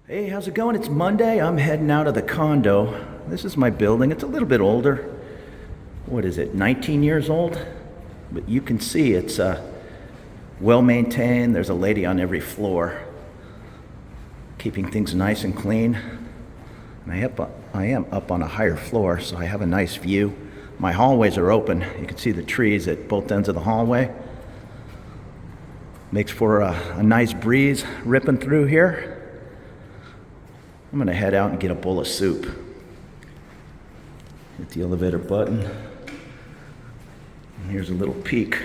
Hey, how's it going? It's Monday. I'm heading out of the condo. This is my building. It's a little bit older. What is it, 19 years old? But you can see it's well maintained. There's a lady on every floor, keeping things nice and clean. And I am up on a higher floor, so I have a nice view. My hallways are open. You can see the trees at both ends of the hallway. Makes for a nice breeze ripping through here. I'm gonna head out and get a bowl of soup. Hit the elevator button. And here's a little peek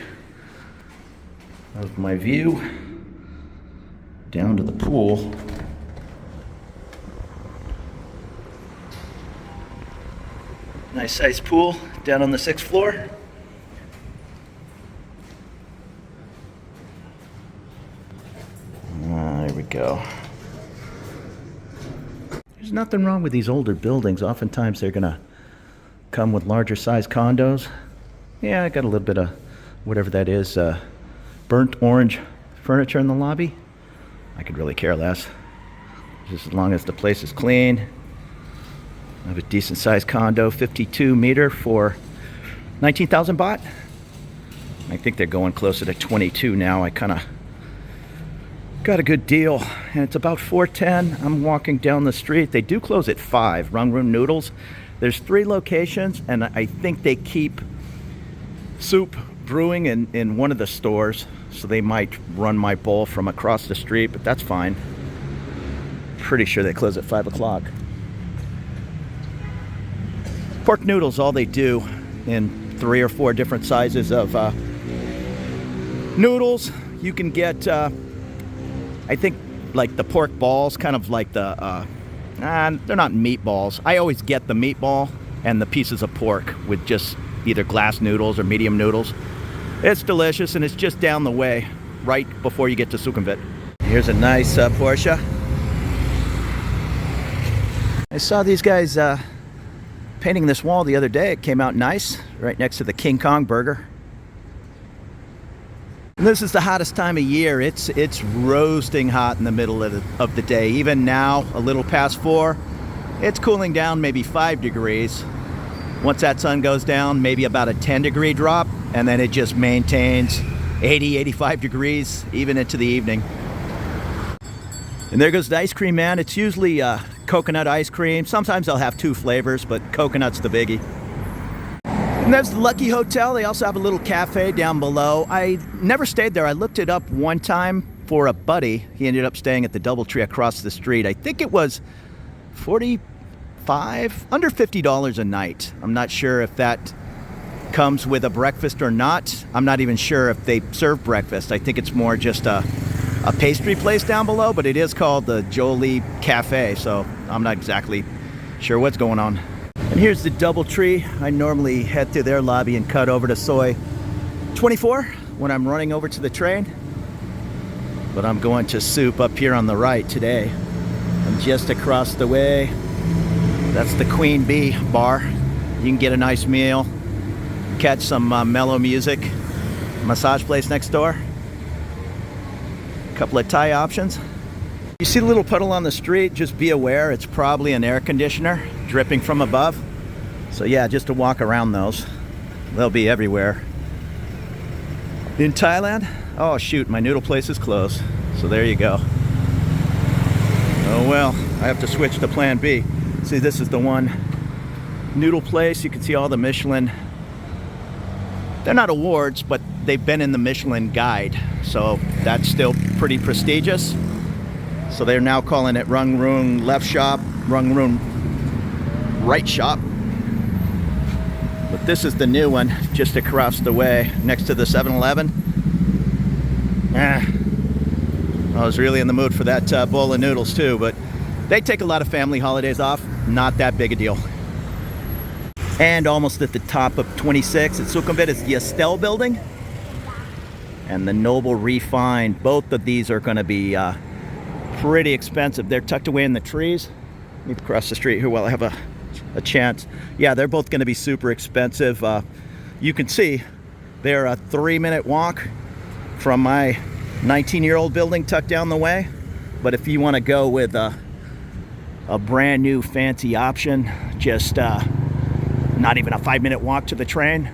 of my view down to the pool. Nice sized pool down on the 6th floor. There we go. There's nothing wrong with these older buildings. Oftentimes they're gonna come with larger size condos. Yeah, I got a little bit of whatever that is, burnt orange furniture in the lobby. I could really care less, just as long as the place is clean. I have a decent sized condo, 52 meter for 19,000 baht. I think they're going closer to 22 now. I kind of got a good deal, and it's about 4:10. I'm walking down the street. They do close at 5. Rung Room Noodles. There's 3 locations, and I think they keep soup brewing in one of the stores, so they might run my bowl from across the street, but that's fine. Pretty sure they close at 5 o'clock. Pork noodles, all they do, in 3 or 4 different sizes of noodles. You can get I think like the pork balls, kind of like the, they're not meatballs. I always get the meatball and the pieces of pork with just either glass noodles or medium noodles. It's delicious, and it's just down the way, right before you get to Sukhumvit. Here's a nice Porsche. I saw these guys painting this wall the other day. It came out nice, right next to the King Kong burger. And this is the hottest time of year. It's roasting hot in the middle of the day. Even now, a little past 4, it's cooling down maybe 5 degrees. Once that sun goes down, maybe about a 10-degree drop, and then it just maintains 80, 85 degrees even into the evening. And there goes the ice cream man. It's usually coconut ice cream. Sometimes they'll have 2 flavors, but coconut's the biggie. And there's the Lucky Hotel. They also have a little cafe down below. I never stayed there. I looked it up one time for a buddy. He ended up staying at the DoubleTree across the street. I think it was under $50 a night. I'm not sure if that comes with a breakfast or not. I'm not even sure if they serve breakfast. I think it's more just a pastry place down below, but it is called the Jolie Cafe, so I'm not exactly sure what's going on. And here's the DoubleTree. I normally head through their lobby and cut over to Soi 24 when I'm running over to the train. But I'm going to Soup up here on the right today. And just across the way, that's the Queen Bee bar. You can get a nice meal, catch some mellow music, massage place next door. A couple of Thai options. You see the little puddle on the street, just be aware, it's probably an air conditioner dripping from above. So yeah, just to walk around those. They'll be everywhere. In Thailand, oh shoot, my noodle place is closed. So there you go. Oh well, I have to switch to plan B. See, this is the one noodle place. You can see all the Michelin. They're not awards, but they've been in the Michelin guide. So that's still pretty prestigious. So they're now calling it Rung Room Left Shop, Rung Room Right Shop. But this is the new one, just across the way, next to the 7-Eleven. I was really in the mood for that bowl of noodles too, but they take a lot of family holidays off. Not that big a deal. And almost at the top of 26 at Sukhumvit is the Estelle building and the Noble Refined. Both of these are going to be pretty expensive. They're tucked away in the trees. Maybe across the street here while I have a chance. Yeah, they're both going to be super expensive. You can see they're a 3-minute walk from my 19-year-old building tucked down the way. But if you want to go with a brand new fancy option, just not even a 5-minute walk to the train.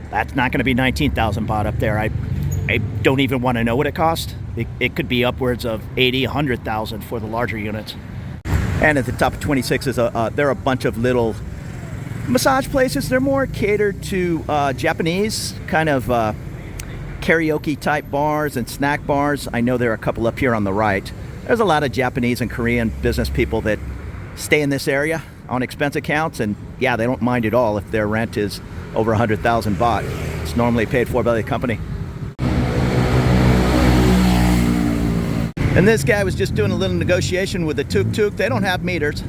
That's not going to be 19,000 baht up there. I don't even want to know what it cost. It could be upwards of 80, 100,000 for the larger units. And at the top of 26 is there are a bunch of little massage places. They're more catered to Japanese kind of karaoke type bars and snack bars. I know there are a couple up here on the right. There's a lot of Japanese and Korean business people that stay in this area on expense accounts, and yeah, they don't mind at all if their rent is over 100,000 baht. It's normally paid for by the company. And this guy was just doing a little negotiation with the tuk-tuk. They don't have meters,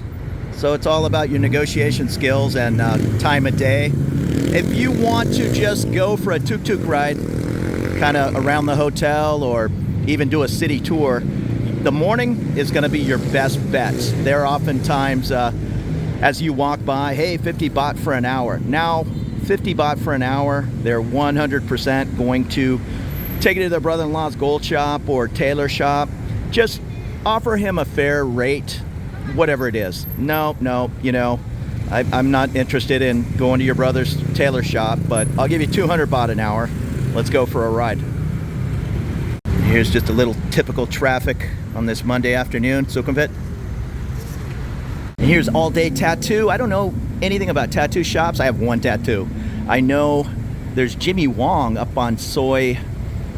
so it's all about your negotiation skills and time of day. If you want to just go for a tuk-tuk ride, kind of around the hotel or even do a city tour, the morning is going to be your best bet. They're oftentimes, as you walk by, hey, 50 baht for an hour. Now, 50 baht for an hour, they're 100% going to take it to their brother-in-law's gold shop or tailor shop. Just offer him a fair rate, whatever it is. No, you know, I'm not interested in going to your brother's tailor shop, but I'll give you 200 baht an hour. Let's go for a ride. Here's just a little typical traffic on this Monday afternoon, Sukhumvit. And here's All Day Tattoo. I don't know anything about tattoo shops. I have one tattoo. I know there's Jimmy Wong up on Soi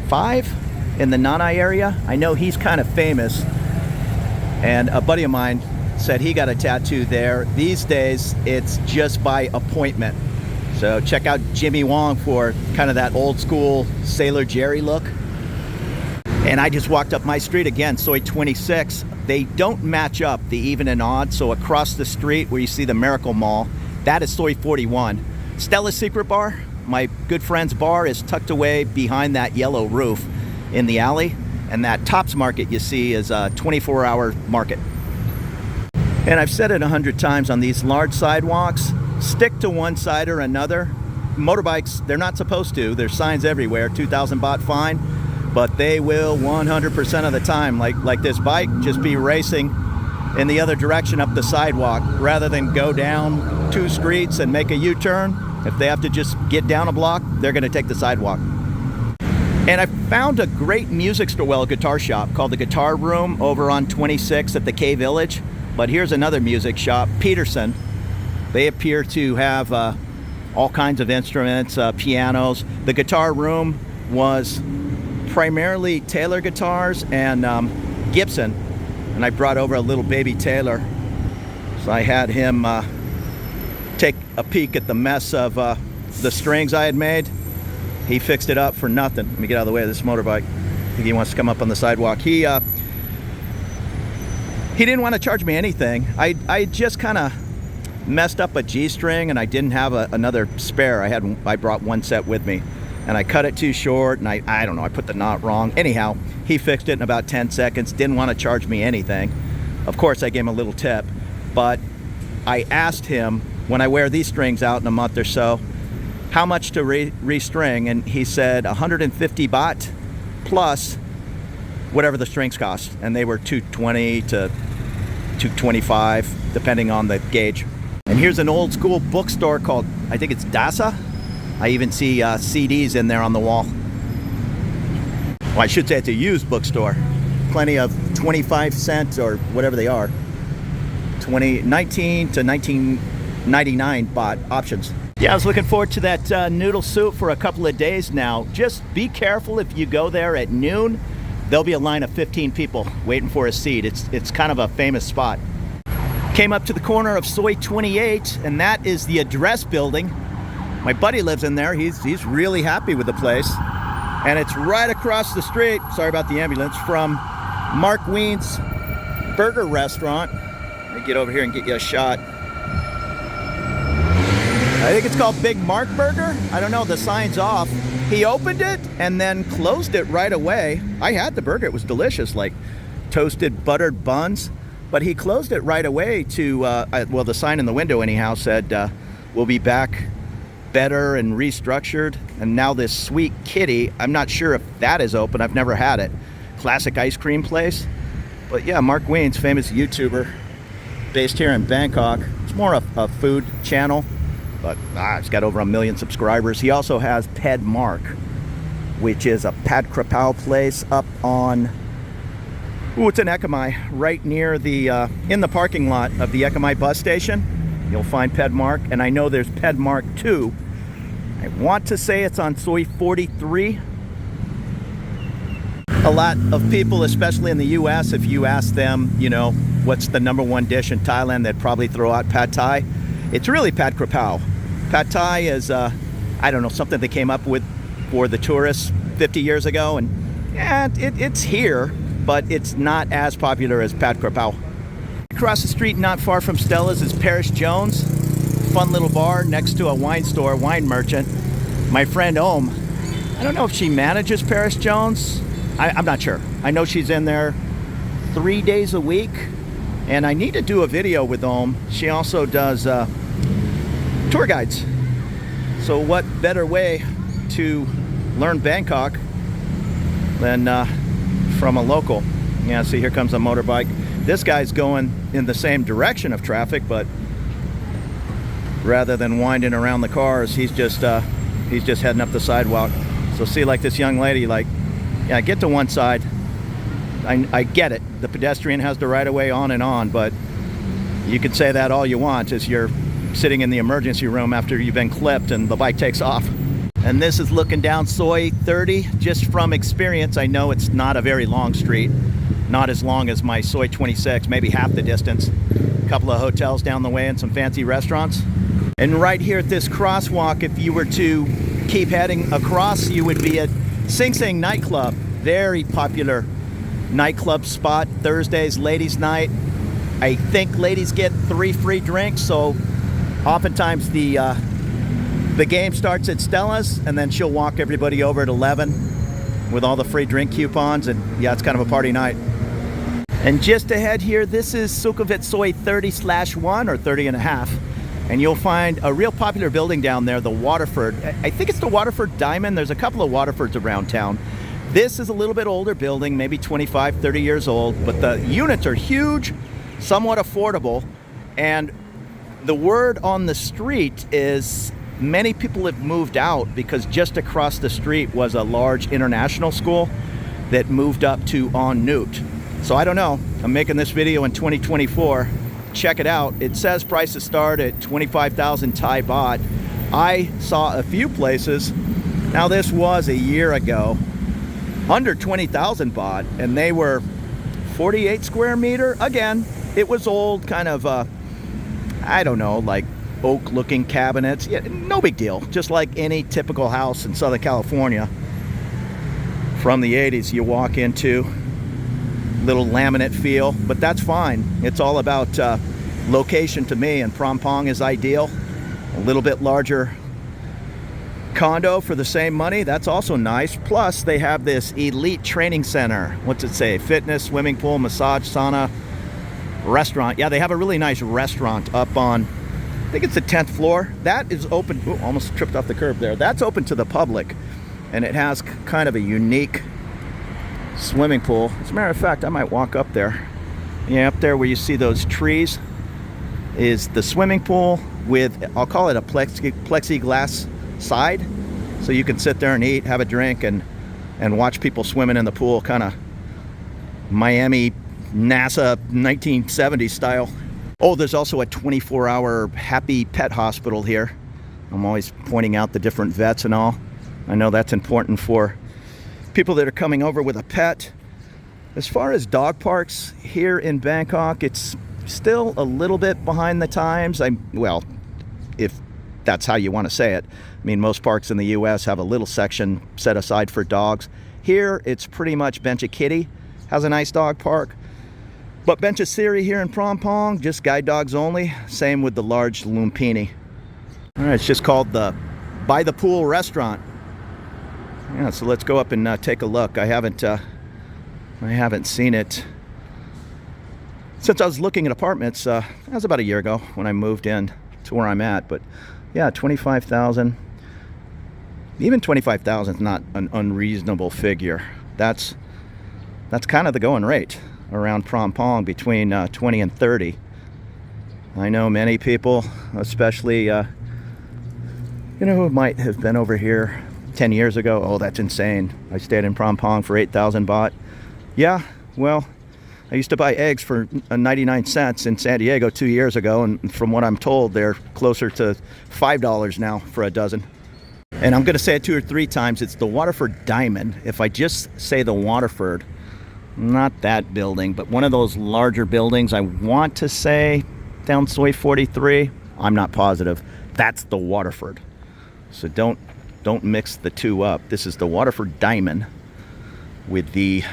5 in the Nanai area. I know he's kind of famous. And a buddy of mine said he got a tattoo there. These days, it's just by appointment. So check out Jimmy Wong for kind of that old school Sailor Jerry look. And I just walked up my street again, Soi 26. They don't match up, the even and odd. So across the street where you see the Miracle Mall, that is Soi 41. Stella's Secret Bar, my good friend's bar, is tucked away behind that yellow roof in the alley. And that Tops Market you see is a 24-hour market. And I've said it 100 times on these large sidewalks, stick to one side or another. Motorbikes, they're not supposed to. There's signs everywhere, 2,000 baht fine. But they will 100% of the time, like this bike, just be racing in the other direction up the sidewalk rather than go down 2 streets and make a U-turn. If they have to just get down a block, they're going to take the sidewalk. And I found a great music store, well, a guitar shop called the Guitar Room over on 26 at the K Village. But here's another music shop, Peterson. They appear to have all kinds of instruments, pianos. The Guitar Room was primarily Taylor guitars and Gibson, and I brought over a little baby Taylor, so I had him take a peek at the mess of the strings I had made. He fixed it up for nothing. Let me get out of the way of this motorbike. I think he wants to come up on the sidewalk. He didn't want to charge me anything. I just kind of messed up a G string and I didn't have another spare. I brought one set with me. And I cut it too short, and I don't know, I put the knot wrong. Anyhow, he fixed it in about 10 seconds, didn't want to charge me anything. Of course, I gave him a little tip, but I asked him, when I wear these strings out in a month or so, how much to restring, and he said 150 baht plus whatever the strings cost, and they were 220 to 225, depending on the gauge. And here's an old school bookstore called, I think it's Dasa. I even see CDs in there on the wall. Well, I should say it's a used bookstore. Plenty of 25 cents or whatever they are. 19 to 19.99 baht options. Yeah, I was looking forward to that noodle soup for a couple of days now. Just be careful if you go there at noon. There'll be a line of 15 people waiting for a seat. It's kind of a famous spot. Came up to the corner of Soi 28, and that is the address building. My buddy lives in there. He's really happy with the place. And it's right across the street, sorry about the ambulance, from Mark Wien's burger restaurant. Let me get over here and get you a shot. I think it's called Big Mark Burger. I don't know, the sign's off. He opened it and then closed it right away. I had the burger, it was delicious, like toasted buttered buns. But he closed it right away to, well, the sign in the window anyhow said, we'll be back better and restructured. And now this Sweet Kitty, I'm not sure if that is open. I've never had it. Classic ice cream place. But yeah, Mark Wien's famous YouTuber based here in Bangkok. It's more a food channel, but it's got over 1 million subscribers. He also has Ped Mark, which is a pad krapao place up on, it's in Ekamai, right near the, in the parking lot of the Ekamai bus station. You'll find Ped Mark, and I know there's Ped Mark 2. I want to say it's on Soi 43. A lot of people, especially in the US, if you ask them, you know, what's the #1 dish in Thailand, they'd probably throw out pad thai. It's really pad krapao. Pad thai is, I don't know, something they came up with for the tourists 50 years ago, and yeah, it's here, but it's not as popular as pad krapao. Across the street, not far from Stella's, is Paris Jones. Fun little bar next to a wine store, wine merchant. My friend Om, I don't know if she manages Paris Jones. I'm not sure. I know she's in there 3 days a week, and I need to do a video with Om. She also does tour guides. So what better way to learn Bangkok than from a local? Yeah, see, here comes a motorbike. This guy's going in the same direction of traffic, but rather than winding around the cars, he's just heading up the sidewalk. So see, like this young lady, like, yeah, get to one side. I get it. The pedestrian has the right of way on and on, but you could say that all you want as you're sitting in the emergency room after you've been clipped and the bike takes off. And this is looking down Soi 30. Just from experience, I know it's not a very long street. Not as long as my Soi 26, maybe half the distance. A couple of hotels down the way and some fancy restaurants. And right here at this crosswalk, if you were to keep heading across, you would be at Sing Sing nightclub. Very popular nightclub spot. Thursdays, ladies' night. I think ladies get 3 free drinks, so oftentimes the game starts at Stella's, and then she'll walk everybody over at 11 with all the free drink coupons, and yeah, it's kind of a party night. And just ahead here, this is Sukhumvit Soi 30/1 or 30 and a half. And you'll find a real popular building down there, the Waterford. I think it's the Waterford Diamond. There's a couple of Waterfords around town. This is a little bit older building, maybe 25, 30 years old, but the units are huge, somewhat affordable. And the word on the street is many people have moved out because just across the street was a large international school that moved up to En Nut. So I don't know. I'm making this video in 2024. Check it out. It says prices start at 25,000 Thai baht. I saw a few places, now this was a year ago, under 20,000 baht, and they were 48 square meter. Again, it was old, kind of, I don't know, like oak looking cabinets. Yeah, no big deal. Just like any typical house in Southern California from the 80s you walk into. Little laminate feel, but that's fine. It's all about location to me, and Phrom Phong is ideal. A little bit larger condo for the same money, that's also nice. Plus they have this elite training center. What's it say? Fitness, swimming pool, massage, sauna, restaurant. Yeah, they have a really nice restaurant up on, I think it's the 10th floor. That is open. Ooh, almost tripped off the curb there. That's open to the public, and it has kind of a unique swimming pool. As a matter of fact, I might walk up there. Yeah, up there where you see those trees is the swimming pool with, I'll call it a plexiglass side, so you can sit there and eat, have a drink, and watch people swimming in the pool, kind of Miami NASA 1970s style. Oh, there's also a 24-hour happy pet hospital here. I'm always pointing out the different vets and all. I know that's important for people that are coming over with a pet. As far as dog parks here in Bangkok, it's still a little bit behind the times. Well, if that's how you want to say it. I mean, most parks in the US have a little section set aside for dogs. Here, it's pretty much Bench Kitty has a nice dog park. But Bench Siri here in Phrom Phong, just guide dogs only. Same with the large Lumpini. All right, it's just called the By the Pool Restaurant. Yeah, so let's go up and take a look. I haven't seen it since I was looking at apartments. That was about a year ago when I moved in to where I'm at. But yeah, 25,000. Even 25,000 is not an unreasonable figure. That's kind of the going rate around Phrom Phong, between 20 and 30. I know many people, especially, who might have been over here 10 years ago. Oh, that's insane. I stayed in Phrom Phong for 8,000 baht. Yeah, well, I used to buy eggs for 99 cents in San Diego 2 years ago, and from what I'm told, they're closer to $5 now for a dozen. And I'm going to say it 2 or 3 times. It's the Waterford Diamond. If I just say the Waterford, not that building, but one of those larger buildings, I want to say down Soi 43. I'm not positive. That's the Waterford. So don't mix the two up. This is the Waterford Diamond with the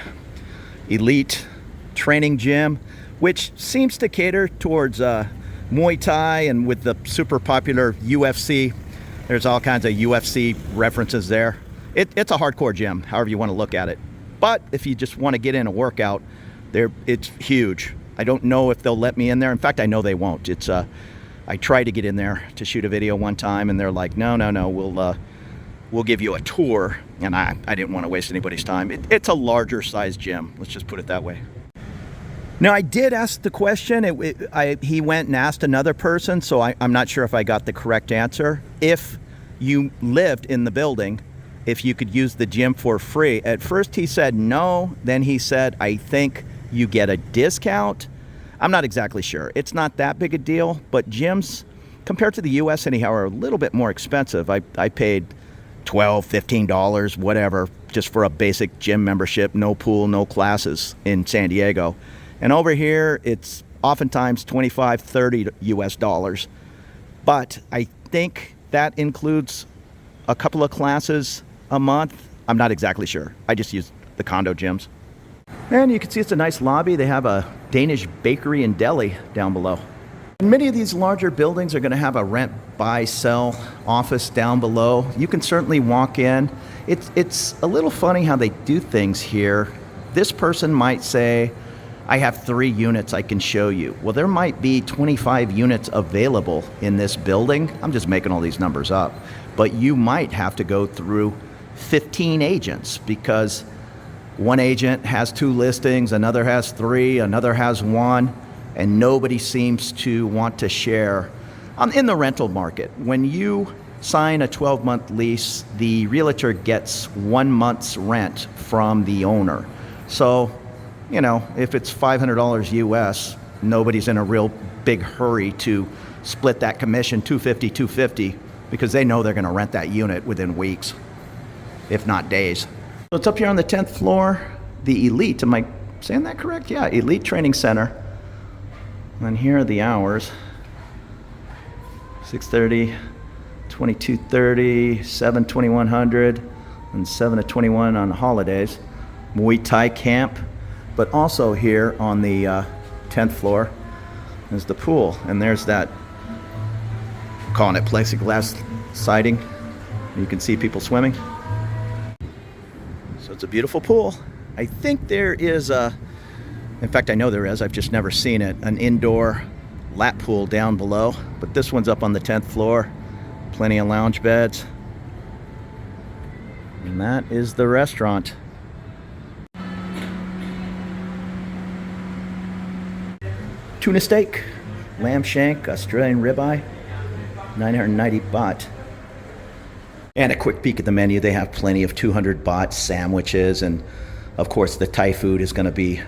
elite training gym, which seems to cater towards Muay Thai, and with the super popular UFC. There's all kinds of UFC references there. It's a hardcore gym, however you want to look at it. But if you just want to get in a workout, it's huge. I don't know if they'll let me in there. In fact, I know they won't. I tried to get in there to shoot a video one time, and they're like, no, we'll give you a tour. And I didn't want to waste anybody's time. It's a larger size gym. Let's just put it that way. Now, I did ask the question. He went and asked another person, so I'm not sure if I got the correct answer. If you lived in the building, if you could use the gym for free. At first he said no, then he said, I think you get a discount. I'm not exactly sure. It's not that big a deal, but gyms, compared to the US anyhow, are a little bit more expensive. I paid $12, $15, whatever, just for a basic gym membership, no pool, no classes in San Diego. And over here, it's oftentimes $25, $30 US dollars. But I think that includes a couple of classes a month. I'm not exactly sure. I just use the condo gyms. And you can see it's a nice lobby. They have a Danish bakery and deli down below. And many of these larger buildings are going to have a rent, buy, sell office down below. You can certainly walk in. It's a little funny how they do things here. This person might say, I have 3 units I can show you. Well, there might be 25 units available in this building. I'm just making all these numbers up. But you might have to go through 15 agents because one agent has 2 listings, another has 3, another has 1, and nobody seems to want to share. In the rental market, when you sign a 12-month lease, the realtor gets 1 month's rent from the owner. So, if it's $500 US, nobody's in a real big hurry to split that commission, $250, because they know they're going to rent that unit within weeks, if not days. So it's up here on the 10th floor, the Elite. Am I saying that correct? Yeah, Elite Training Center. And here are the hours. 6:30, 22:30, 7 2100, and 7 to 21 on holidays. Muay Thai camp. But also here on the 10th floor is the pool. And there's that, I'm calling it plexiglass siding. You can see people swimming. So it's a beautiful pool. I think there is in fact, I know there is, I've just never seen it, an indoor lap pool down below. But this one's up on the 10th floor. Plenty of lounge beds. And that is the restaurant. Tuna steak, lamb shank, Australian ribeye, 990 baht. And a quick peek at the menu. They have plenty of 200 baht sandwiches, and of course the Thai food is going to be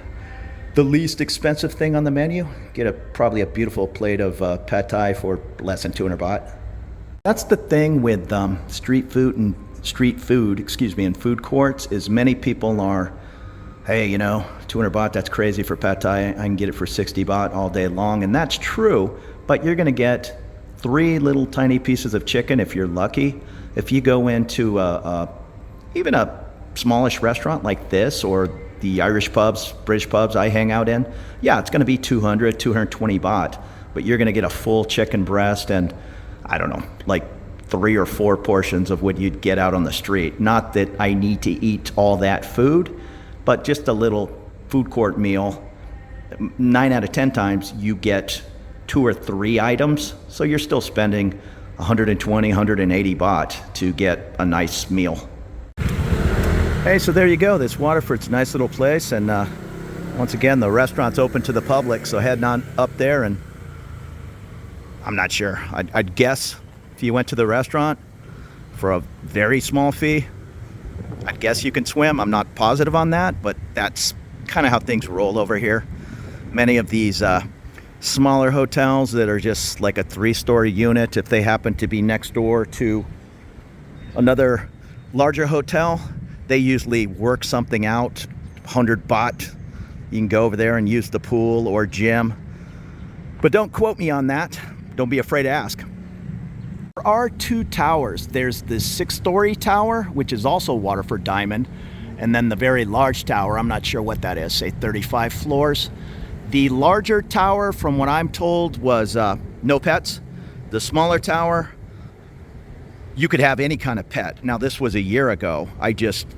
the least expensive thing on the menu. Get probably a beautiful plate of pad Thai for less than 200 baht. That's the thing with street food and food courts, is many people are, hey, 200 baht, that's crazy for pad Thai. I can get it for 60 baht all day long. And that's true, but you're going to get 3 little tiny pieces of chicken if you're lucky. If you go into even a smallish restaurant like this, or the Irish pubs, British pubs I hang out in, yeah, it's going to be 200, 220 baht. But you're going to get a full chicken breast and, I don't know, like 3 or 4 portions of what you'd get out on the street. Not that I need to eat all that food, but just a little food court meal. 9 out of 10 times you get 2 or 3 items, so you're still spending 120, 180 baht to get a nice meal. Hey, so there you go. This Waterford's a nice little place, and once again, the restaurant's open to the public, so heading on up there and I'm not sure. I'd guess if you went to the restaurant for a very small fee, I'd guess you can swim. I'm not positive on that, but that's kind of how things roll over here. Many of these smaller hotels that are just like a 3-story unit, if they happen to be next door to another larger hotel, they usually work something out. 100 baht, you can go over there and use the pool or gym. But don't quote me on that. Don't be afraid to ask. There are 2 towers. There's the 6-story tower, which is also Waterford Diamond, and then the very large tower, I'm not sure what that is, say 35 floors. The larger tower, from what I'm told, was no pets. The smaller tower, you could have any kind of pet. Now, this was a year ago. I just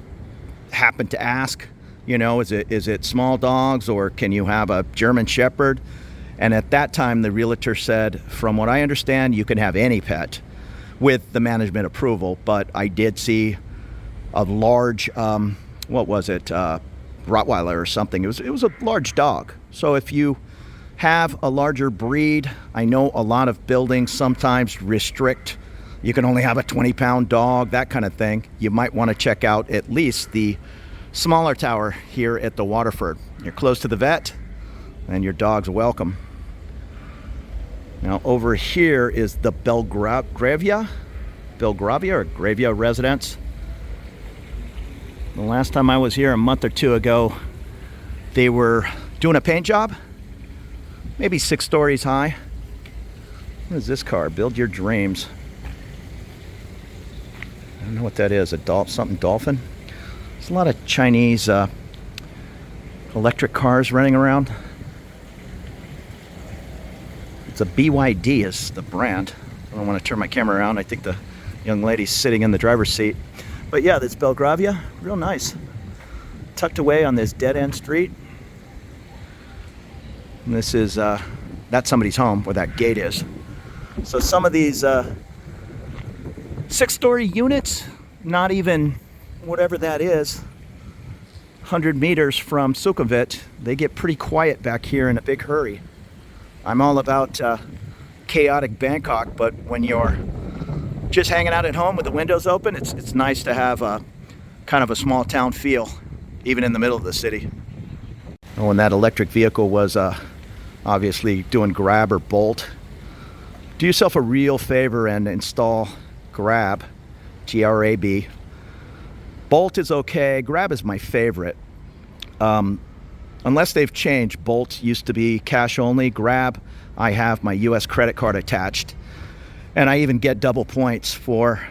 happened to ask, you know, is it small dogs, or can you have a German Shepherd? And at that time, the realtor said, from what I understand, you can have any pet with the management approval. But I did see a large, what was it, Rottweiler or something. It was a large dog. So if you have a larger breed, I know a lot of buildings sometimes restrict, you can only have a 20-pound dog, that kind of thing. You might want to check out at least the smaller tower here at the Waterford. You're close to the vet, and your dog's welcome. Now over here is the Belgravia or Gravia residence. The last time I was here a month or 2 ago, they were doing a paint job, maybe 6 stories high. What is this car? Build your dreams. I don't know what that is. Something dolphin? There's a lot of Chinese electric cars running around. It's a BYD is the brand. I don't want to turn my camera around. I think the young lady's sitting in the driver's seat. But yeah, this Belgravia, real nice. Tucked away on this dead-end street. And this is, that's somebody's home where that gate is. So some of these 6-story units, not even whatever that is, 100 meters from Sukhumvit, they get pretty quiet back here in a big hurry. I'm all about chaotic Bangkok, but when you're just hanging out at home with the windows open, it's nice to have a kind of a small town feel, even in the middle of the city. And when that electric vehicle was obviously doing Grab or Bolt, do yourself a real favor and install Grab, G-R-A-B. Bolt is okay. Grab is my favorite. Unless they've changed. Bolt used to be cash only. Grab, I have my US credit card attached. And I even get double points for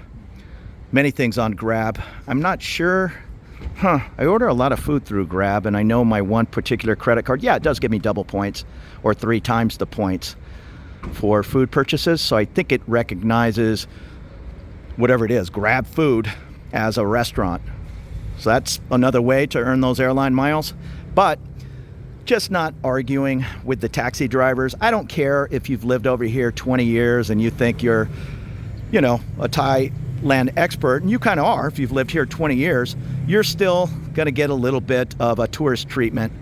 many things on Grab. I'm not sure. I order a lot of food through Grab, and I know my one particular credit card, yeah, it does give me double points or 3 times the points for food purchases. So I think it recognizes whatever it is, Grab food, as a restaurant. So that's another way to earn those airline miles. But just not arguing with the taxi drivers. I don't care if you've lived over here 20 years and you think you're, you know, a Thailand expert, and you kind of are. If you've lived here 20 years, you're still going to get a little bit of a tourist treatment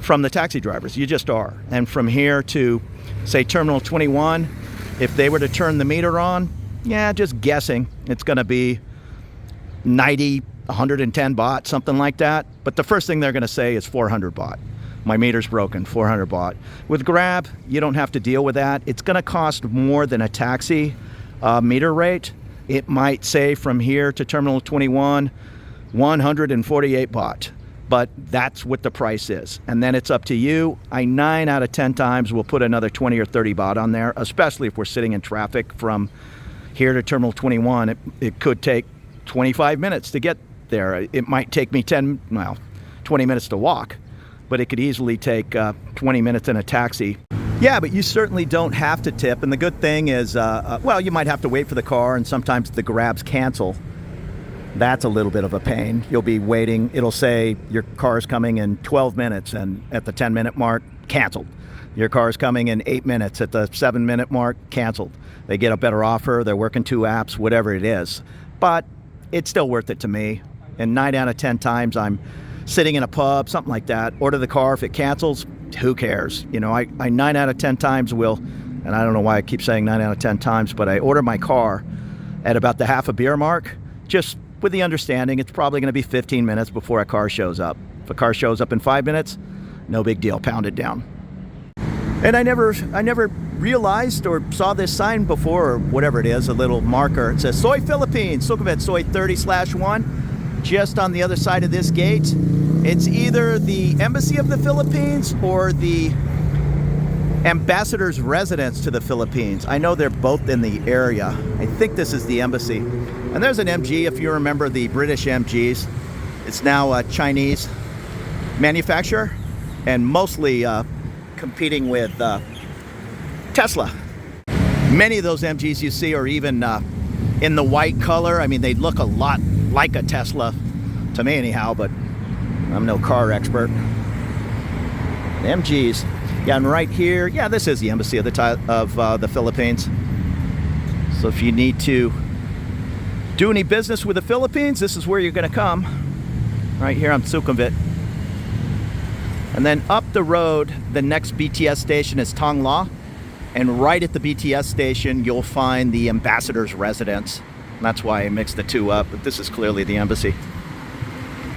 from the taxi drivers. You just are. And from here to, say, Terminal 21, if they were to turn the meter on, yeah, just guessing, it's going to be 90, 110 baht, something like that. But the first thing they're going to say is 400 baht. My meter's broken, 400 baht. With Grab, you don't have to deal with that. It's going to cost more than a taxi meter rate. It might say from here to Terminal 21, 148 baht. But that's what the price is. And then it's up to you. 9 out of 10 times will put another 20 or 30 baht on there, especially if we're sitting in traffic from here to Terminal 21. It could take 25 minutes to get there. It might take me 20 minutes to walk, but it could easily take 20 minutes in a taxi. Yeah, but you certainly don't have to tip. And the good thing is, well, you might have to wait for the car, and sometimes the Grabs cancel. That's a little bit of a pain. You'll be waiting. It'll say your car's coming in 12 minutes, and at the 10-minute mark, canceled. Your car's coming in 8 minutes. At the 7-minute mark, canceled. They get a better offer. They're working 2 apps, whatever it is. But it's still worth it to me. And 9 out of 10 times, I'm sitting in a pub, something like that, order the car. If it cancels, who cares? You know, I 9 out of 10 times will and I don't know why I keep saying 9 out of 10 times, but I ordered my car at about the half a beer mark, just with the understanding it's probably going to be 15 minutes before a car shows up. If a car shows up in 5 minutes, no big deal, pound it down. And I never realized or saw this sign before, or whatever it is, a little marker. It says Soi Philippine, Sukhumvit Soi 30/1, just on the other side of this gate. It's either the Embassy of the Philippines or the Ambassador's residence to the Philippines. I know they're both in the area. I think this is the embassy. And there's an MG, if you remember the British MGs. It's now a Chinese manufacturer and mostly competing with Tesla. Many of those MGs you see are even in the white color. I mean, they look a lot like a Tesla, to me anyhow, but I'm no car expert. The MGs. Yeah, and right here, yeah, this is the embassy of the Philippines. So if you need to do any business with the Philippines, this is where you're going to come. Right here on Sukhumvit. And then up the road, the next BTS station is Thong La. And right at the BTS station, you'll find the ambassador's residence. And that's why I mixed the two up, but this is clearly the embassy.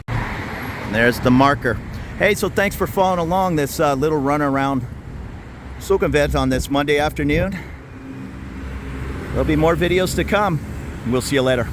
And there's the marker. Hey, so thanks for following along this little run around Sukhumvit on this Monday afternoon. There'll be more videos to come. We'll see you later.